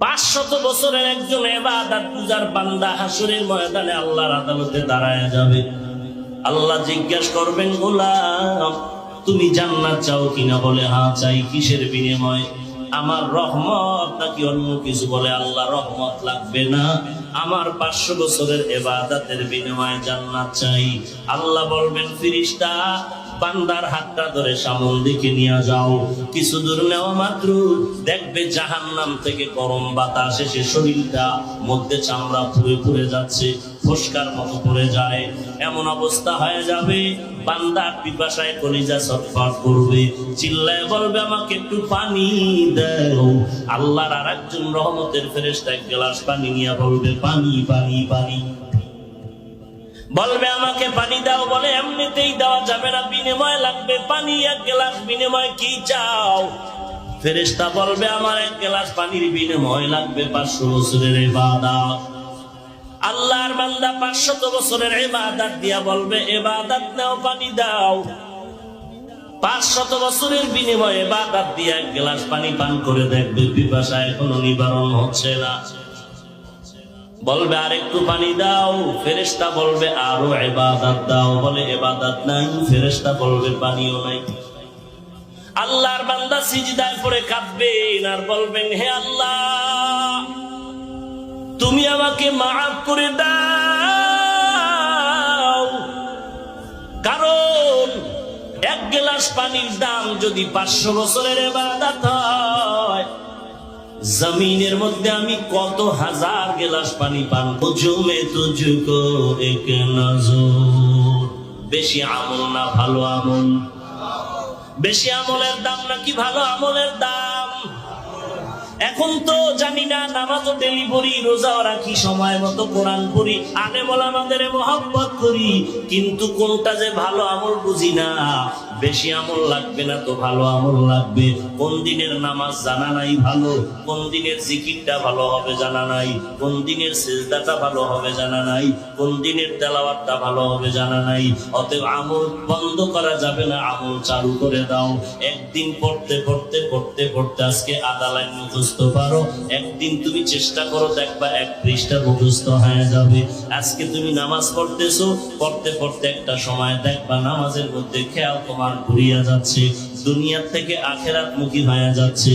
500 বছরের একজন ইবাদত পূজার বান্দা হাসরের ময়দানে আল্লাহর আদালতে দাঁড়ায় যাবে। আল্লাহ জিজ্ঞাসা করবেন, গোলাম তুমি জান্নাত চাও কিনা? বলে হ্যাঁ চাই। কিসের বিনিময়ে? আমার রহমত নাকি অন্য কিছু? বলে আল্লাহ রহমত লাগবে না, আমার 500 বছরের ইবাদতের বিনিময়ে জান্নাত চাই। আল্লাহ বলবেন, ফেরেশতা বান্দার হাতটা ধরে সামনের দিকে নিয়ে যাও। কিছু দূর নেওয়া মাত্র দেখবে জাহান্নাম থেকে গরম বাতাস এসে শরীরটা মধ্যে চামড়া পুড়ে পুড়ে যাচ্ছে, ফোসকার মতো পড়ে যায়। এমন অবস্থা হয়ে যাবে বান্দার পিপাসায় কলিজা ছটফট করবে, চিল্লায় বলবে আমাকে একটু পানি দাও। আল্লাহর আরেকজন রহমতের ফেরেশতা এক গ্লাস পানি নিয়ে বলবে, পানি পানি পানি। বলবে আমাকে পানি দাও। বলে এমনিতেই দেওয়া যাবে না, বিনিময় লাগবে পানি। এক গ্লাস বিনিময় কি চাও? ফেরেশতা বলবে আমার এক গ্লাস পানির বিনিময় লাগবে 500 বছরের ইবাদত। আল্লাহর বান্দা 500 বছরের ইবাদত দিয়া বলবে ইবাদত নাও, পানি দাও। 500 বছরের বিনিময়ে ইবাদত দিয়া এক গ্লাস পানি পান করে দেখবে পিপাসা এখনো নিবারণ হচ্ছে না। বলবে আর একটু পানি দাও। ফেরেশতা বলবে আরো ইবাদত দাও। বলে ইবাদত নাই। ফেরেশতা বলবে পানিও নাই। আল্লাহর বান্দা সিজদায় পড়ে কাঁদবেন আর বলবেন, হে আল্লাহ তুমি আমাকে মাফ করে দাও, কারণ এক গ্লাস পানির দাম যদি 500 বছরের ইবাদত হয়, জমিনের মধ্যে আমি কত হাজার গ্লাস পানি পান করবো। তুঝকো এক নজর। বেশি আমল না ভালো আমল? বেশি আমলের দাম নাকি ভালো আমলের দাম? এখন তো জানি না, নামাজও ডেলি পড়ি, রোজাও রাখি, সময় মতো কোরআন পড়ি, আলেম ওলামাদের মহব্বত করি, কিন্তু কোনটা যে ভালো আমল বুঝি না। বেশি আমল লাগবে না তো ভালো আমল লাগবে। কোন দিনের নামাজ জানা নাই ভালো, কোন দিনের জিকিরটা ভালো হবে জানা নাই, কোন দিনের সিজদাটা ভালো হবে জানা নাই, কোন দিনের তেলাওয়াতটা ভালো হবে জানা নাই। অতএব আমল বন্ধ করা যাবে না, আমল চালু করে দাও। একদিন পড়তে পড়তে পড়তে পড়তে আজকে আধা লাইন মুখস্থ পারো, একদিন তুমি চেষ্টা করো দেখবা 1 পৃষ্ঠা মুখস্থ হয়ে যাবে। আজকে তুমি নামাজ পড়তেছো, পড়তে পড়তে একটা সময় দেখবা নামাজের মধ্যে খেয়াল তোমার ঘুরিয়া যাচ্ছে, দুনিয়ার থেকে আখেরাত মুখী হয়ে যাচ্ছে।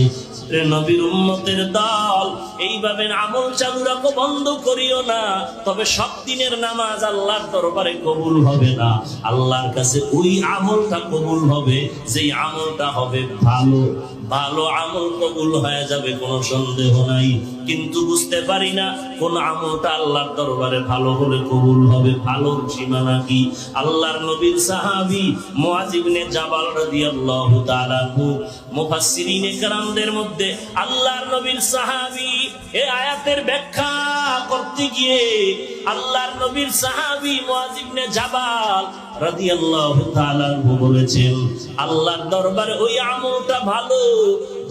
নবীর উম্মতের দল, এইভাবে আমল চালু রাখো, বন্ধ করিও না। তবে সব দিনের নামাজ আল্লাহর দরবারে কবুল হবে না। আল্লাহর কাছে ওই আমলটা কবুল হবে যেই আমলটা হবে ভালো। ভালো আমল কবুল হয়ে যাবে, কোনো সন্দেহ নাই। কিন্তু বুঝতে পারি না কোন আমলটা আল্লাহর দরবারে ভালো হলে কবুল হবে। ভালোর সীমানা কি? আল্লাহর নবীর সাহাবী মুআয ইবনে জাবাল রাদিয়াল্লাহু তাআলা আনহু, মুফাসসিরিনে কেরামদের মধ্যে আল্লাহর নবীর সাহাবী এই আয়াতের ব্যাখ্যা করতে গিয়ে আল্লাহর নবীর সাহাবী মুআয ইবনে জাবাল রাদিয়াল্লাহু তাআলা আনহু বলেছেন, আল্লাহর দরবারে ওই আমলটা ভালো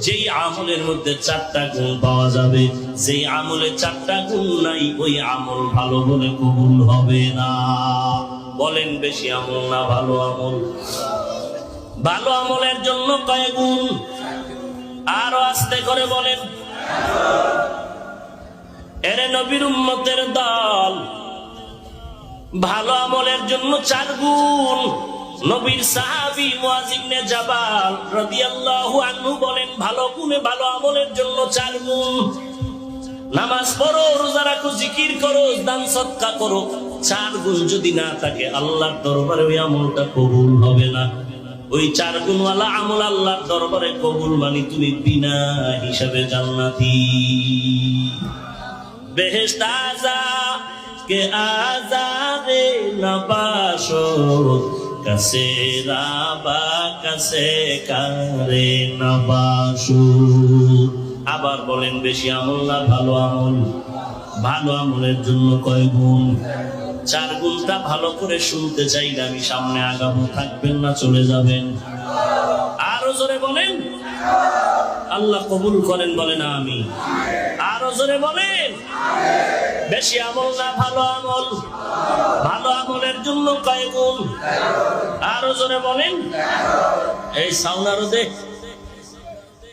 যেই আমলের মধ্যে 4টা গুণ পাওয়া যাবে। যেই আমলে 4টা গুণ নাই, ওই আমল ভালো বলে কবুল হবে না। বলেন বেশি আমল না ভালো আমল? ভালো আমলের জন্য কয় গুণ? আরো আস্তে করে বলেন। এরে নবীর উম্মতের দল, ভালো আমলের জন্য 4 গুণ। নবীর সাহাবী মুআয ইবনে জাবাল রাদিয়াল্লাহু আনহু বলেন, ভালো গুণে ভালো আমলের জন্য 4 গুণ। নামাজ পড়ো, রোজা রাখো, জিকির করো, দান সদকা করো, 4 গুণ যদি না থাকে আল্লাহর দরবারে ওই আমলটা কবুল হবে না। ওই 4 গুণওয়ালা আমল আল্লাহর দরবারে কবুল মানে তুমি বিনা হিসাবে জান্নাতি। বেহেশত আযা কে আযাবে নবাশত কাছে রাবা কাছে কারে নবাশু। আবার বলেন বেশি আমল না ভালো আমল? ভালো আমলের জন্য কয় গুণ? 4 গুণটা ভালো করে শুনতে চাইলে আমি সামনে আগাবো, থাকবেন না চলে যাবেন? আরো জোরে বলেন। আল্লাহ কবুল করেন, বলেন আমিন। আরো জোরে বলেন। বেশি আমল না ভালো আমল? ভালো আমলের জন্য কয় গুণ? আরো জোরে বলেন। এই সাউন্ড আরো দে।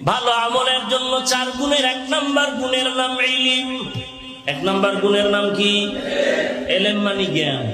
ভালো আমলের জন্য 4 গুণের 1 নাম্বার গুণের নাম ইলম। 1 নাম্বার গুণের নাম কি? ইলম মানে জ্ঞান।